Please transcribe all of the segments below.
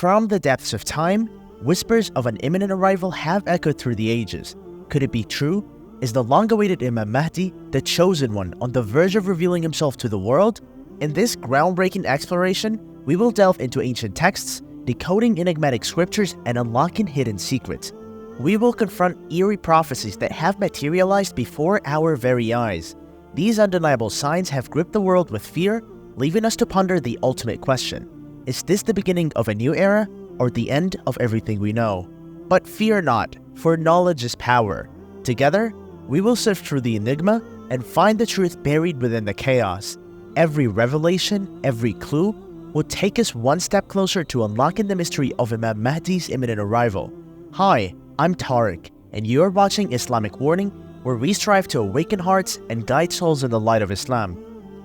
From the depths of time, whispers of an imminent arrival have echoed through the ages. Could it be true? Is the long-awaited Imam Mahdi the chosen one on the verge of revealing himself to the world? In this groundbreaking exploration, we will delve into ancient texts, decoding enigmatic scriptures, and unlocking hidden secrets. We will confront eerie prophecies that have materialized before our very eyes. These undeniable signs have gripped the world with fear, leaving us to ponder the ultimate question. Is this the beginning of a new era, or the end of everything we know? But fear not, for knowledge is power. Together, we will sift through the enigma and find the truth buried within the chaos. Every revelation, every clue, will take us one step closer to unlocking the mystery of Imam Mahdi's imminent arrival. Hi, I'm Tariq, and you are watching Islamic Warning, where we strive to awaken hearts and guide souls in the light of Islam,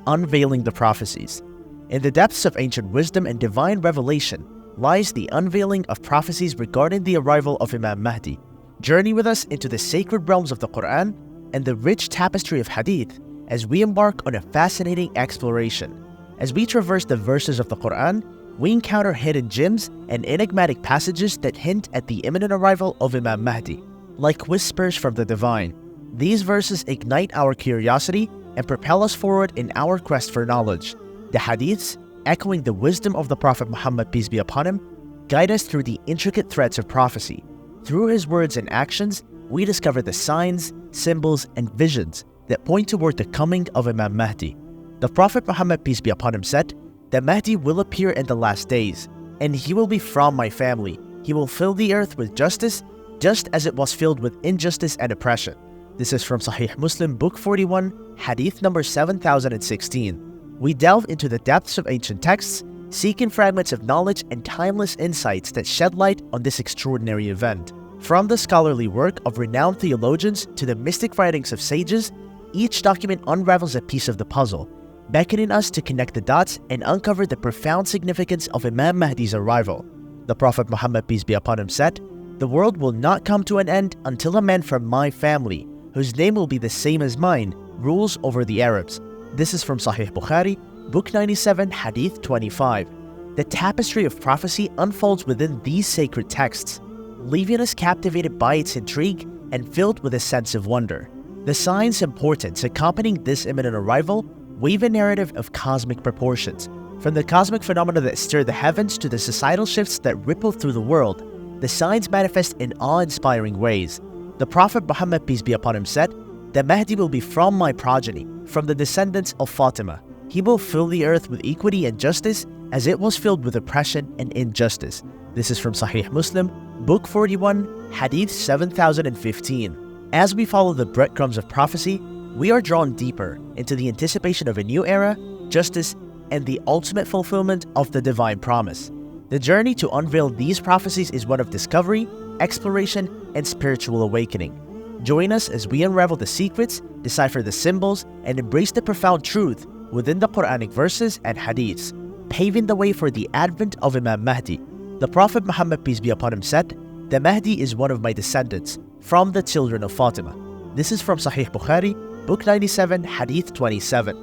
unveiling the prophecies. In the depths of ancient wisdom and divine revelation lies the unveiling of prophecies regarding the arrival of Imam Mahdi. Journey with us into the sacred realms of the Quran and the rich tapestry of Hadith as we embark on a fascinating exploration. As we traverse the verses of the Quran, we encounter hidden gems and enigmatic passages that hint at the imminent arrival of Imam Mahdi. Like whispers from the divine, these verses ignite our curiosity and propel us forward in our quest for knowledge. The Hadiths, echoing the wisdom of the Prophet Muhammad, peace be upon him, guide us through the intricate threads of prophecy. Through his words and actions, we discover the signs, symbols, and visions that point toward the coming of Imam Mahdi. The Prophet Muhammad, peace be upon him, said, "The Mahdi will appear in the last days, and he will be from my family. He will fill the earth with justice, just as it was filled with injustice and oppression." This is from Sahih Muslim, Book 41, Hadith number 7016. We delve into the depths of ancient texts, seeking fragments of knowledge and timeless insights that shed light on this extraordinary event. From the scholarly work of renowned theologians to the mystic writings of sages, each document unravels a piece of the puzzle, beckoning us to connect the dots and uncover the profound significance of Imam Mahdi's arrival. The Prophet Muhammad, peace be upon him, said, "The world will not come to an end until a man from my family, whose name will be the same as mine, rules over the Arabs." This is from Sahih Bukhari, Book 97, Hadith 25. The tapestry of prophecy unfolds within these sacred texts, leaving us captivated by its intrigue and filled with a sense of wonder. The signs and portents accompanying this imminent arrival weave a narrative of cosmic proportions. From the cosmic phenomena that stir the heavens to the societal shifts that ripple through the world, the signs manifest in awe-inspiring ways. The Prophet Muhammad, peace be upon him, said, "The Mahdi will be from my progeny, from the descendants of Fatima. He will fill the earth with equity and justice as it was filled with oppression and injustice." This is from Sahih Muslim, Book 41, Hadith 7015. As we follow the breadcrumbs of prophecy, we are drawn deeper into the anticipation of a new era, justice, and the ultimate fulfillment of the divine promise. The journey to unveil these prophecies is one of discovery, exploration, and spiritual awakening. Join us as we unravel the secrets, decipher the symbols, and embrace the profound truth within the Quranic verses and hadiths, paving the way for the advent of Imam Mahdi. The Prophet Muhammad, peace be upon him, said, "The Mahdi is one of my descendants, from the children of Fatima." This is from Sahih Bukhari, Book 97, Hadith 27.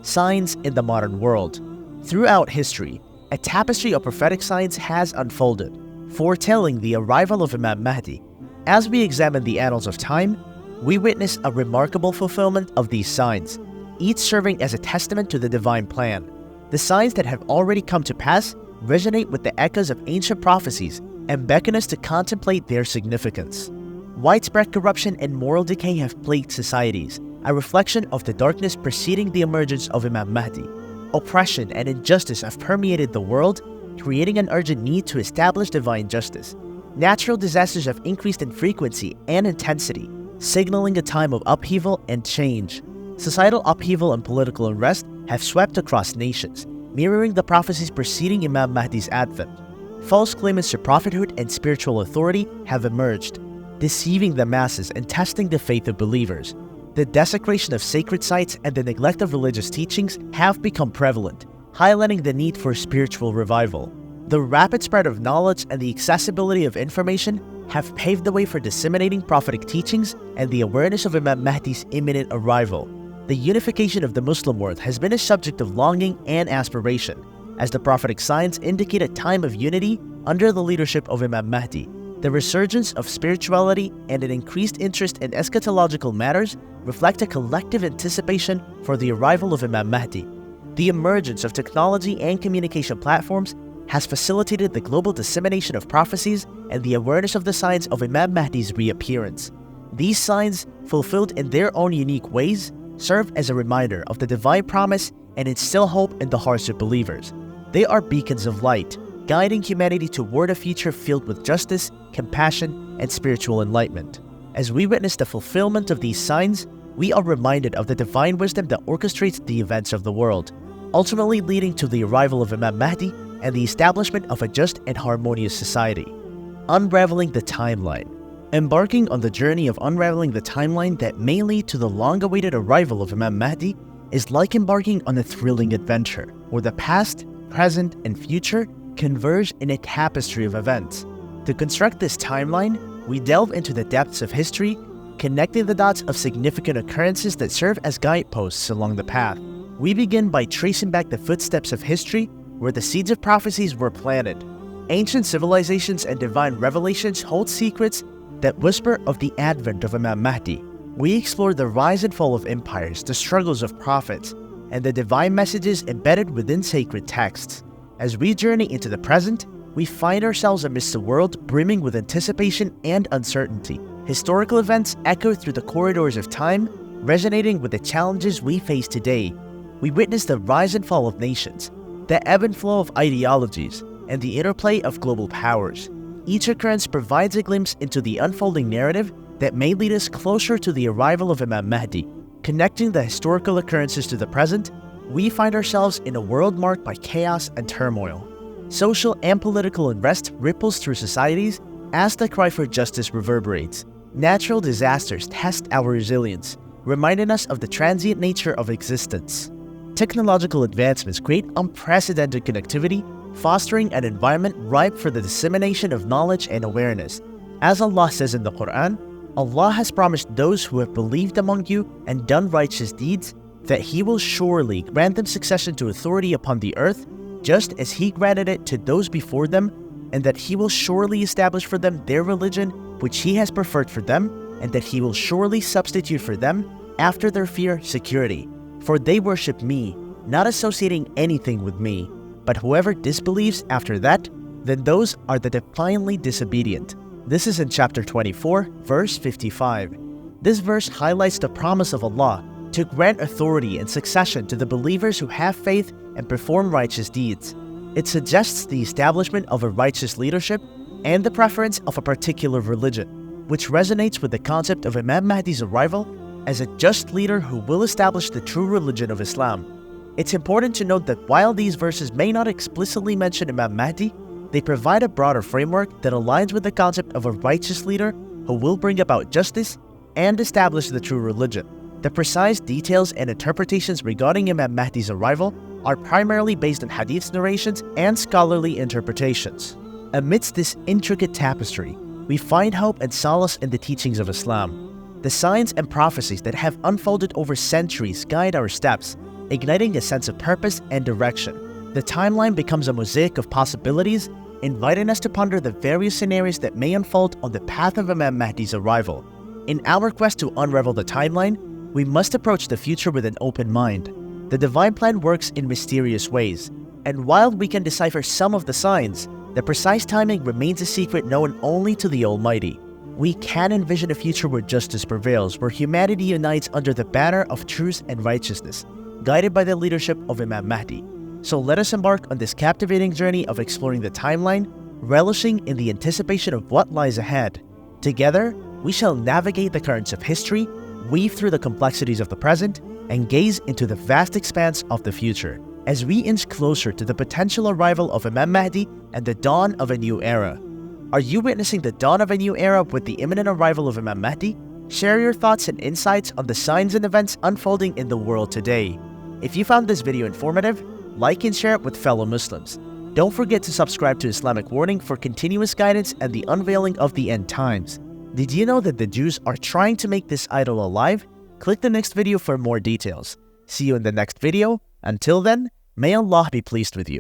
Signs in the modern world. Throughout history, a tapestry of prophetic signs has unfolded, foretelling the arrival of Imam Mahdi. As we examine the annals of time, we witness a remarkable fulfillment of these signs, each serving as a testament to the divine plan. The signs that have already come to pass resonate with the echoes of ancient prophecies and beckon us to contemplate their significance. Widespread corruption and moral decay have plagued societies, a reflection of the darkness preceding the emergence of Imam Mahdi. Oppression and injustice have permeated the world, creating an urgent need to establish divine justice. Natural disasters have increased in frequency and intensity, signaling a time of upheaval and change. Societal upheaval and political unrest have swept across nations, mirroring the prophecies preceding Imam Mahdi's advent. False claimants to prophethood and spiritual authority have emerged, deceiving the masses and testing the faith of believers. The desecration of sacred sites and the neglect of religious teachings have become prevalent, highlighting the need for spiritual revival. The rapid spread of knowledge and the accessibility of information have paved the way for disseminating prophetic teachings and the awareness of Imam Mahdi's imminent arrival. The unification of the Muslim world has been a subject of longing and aspiration, as the prophetic signs indicate a time of unity under the leadership of Imam Mahdi, the resurgence of spirituality and an increased interest in eschatological matters reflect a collective anticipation for the arrival of Imam Mahdi. The emergence of technology and communication platforms has facilitated the global dissemination of prophecies and the awareness of the signs of Imam Mahdi's reappearance. These signs, fulfilled in their own unique ways, serve as a reminder of the divine promise and instill hope in the hearts of believers. They are beacons of light, guiding humanity toward a future filled with justice, compassion, and spiritual enlightenment. As we witness the fulfillment of these signs, we are reminded of the divine wisdom that orchestrates the events of the world, ultimately leading to the arrival of Imam Mahdi and the establishment of a just and harmonious society. Unraveling the timeline. Embarking on the journey of unraveling the timeline that may lead to the long-awaited arrival of Imam Mahdi is like embarking on a thrilling adventure, where the past, present, and future converge in a tapestry of events. To construct this timeline, we delve into the depths of history, connecting the dots of significant occurrences that serve as guideposts along the path. We begin by tracing back the footsteps of history where the seeds of prophecies were planted. Ancient civilizations and divine revelations hold secrets that whisper of the advent of Imam Mahdi. We explore the rise and fall of empires, the struggles of prophets, and the divine messages embedded within sacred texts. As we journey into the present, we find ourselves amidst a world brimming with anticipation and uncertainty. Historical events echo through the corridors of time, resonating with the challenges we face today. We witness the rise and fall of nations, the ebb and flow of ideologies, and the interplay of global powers. Each occurrence provides a glimpse into the unfolding narrative that may lead us closer to the arrival of Imam Mahdi. Connecting the historical occurrences to the present, we find ourselves in a world marked by chaos and turmoil. Social and political unrest ripples through societies as the cry for justice reverberates. Natural disasters test our resilience, reminding us of the transient nature of existence. Technological advancements create unprecedented connectivity, fostering an environment ripe for the dissemination of knowledge and awareness. As Allah says in the Quran, Allah has promised those who have believed among you and done righteous deeds that He will surely grant them succession to authority upon the earth, just as He granted it to those before them, and that He will surely establish for them their religion which He has preferred for them, and that He will surely substitute for them, after their fear, security. For they worship Me, not associating anything with Me. But whoever disbelieves after that, then those are the defiantly disobedient. This is in chapter 24, verse 55. This verse highlights the promise of Allah to grant authority and succession to the believers who have faith and perform righteous deeds. It suggests the establishment of a righteous leadership and the preference of a particular religion, which resonates with the concept of Imam Mahdi's arrival as a just leader who will establish the true religion of Islam. It's important to note that while these verses may not explicitly mention Imam Mahdi, they provide a broader framework that aligns with the concept of a righteous leader who will bring about justice and establish the true religion. The precise details and interpretations regarding Imam Mahdi's arrival are primarily based on hadith narrations and scholarly interpretations. Amidst this intricate tapestry, we find hope and solace in the teachings of Islam. The signs and prophecies that have unfolded over centuries guide our steps, igniting a sense of purpose and direction. The timeline becomes a mosaic of possibilities, inviting us to ponder the various scenarios that may unfold on the path of Imam Mahdi's arrival. In our quest to unravel the timeline, we must approach the future with an open mind. The divine plan works in mysterious ways, and while we can decipher some of the signs, the precise timing remains a secret known only to the Almighty. We can envision a future where justice prevails, where humanity unites under the banner of truth and righteousness, guided by the leadership of Imam Mahdi. So let us embark on this captivating journey of exploring the timeline, relishing in the anticipation of what lies ahead. Together, we shall navigate the currents of history, weave through the complexities of the present, and gaze into the vast expanse of the future, as we inch closer to the potential arrival of Imam Mahdi and the dawn of a new era. Are you witnessing the dawn of a new era with the imminent arrival of Imam Mahdi? Share your thoughts and insights on the signs and events unfolding in the world today. If you found this video informative, like and share it with fellow Muslims. Don't forget to subscribe to Islamic Warning for continuous guidance and the unveiling of the end times. Did you know that the Jews are trying to make this idol alive? Click the next video for more details. See you in the next video. Until then, may Allah be pleased with you.